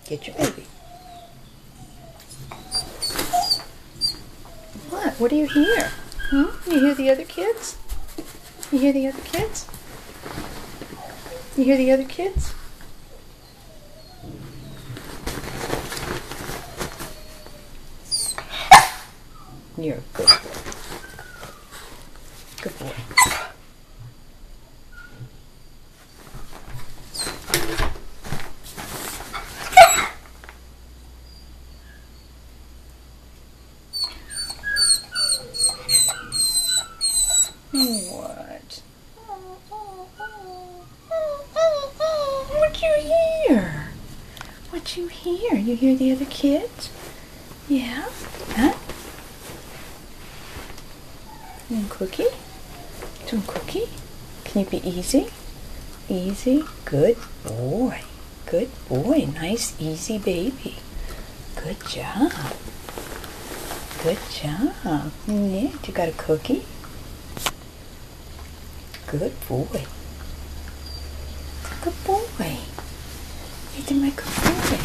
Get your baby. What? What do you hear? Hmm? You hear the other kids? You hear the other kids? You hear the other kids? You're a good boy. Good boy. What? What'd you hear? What'd you hear? You hear the other kids? Yeah? Huh? Doing cookie? Doing cookie? Can you be easy? Easy? Good boy. Good boy. Nice, easy baby. Good job. Good job. Yeah, you got a cookie? Good boy. Good boy. You did my good boy.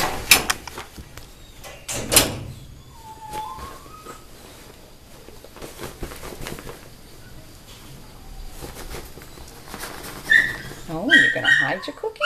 Oh, you're gonna hide your cookie?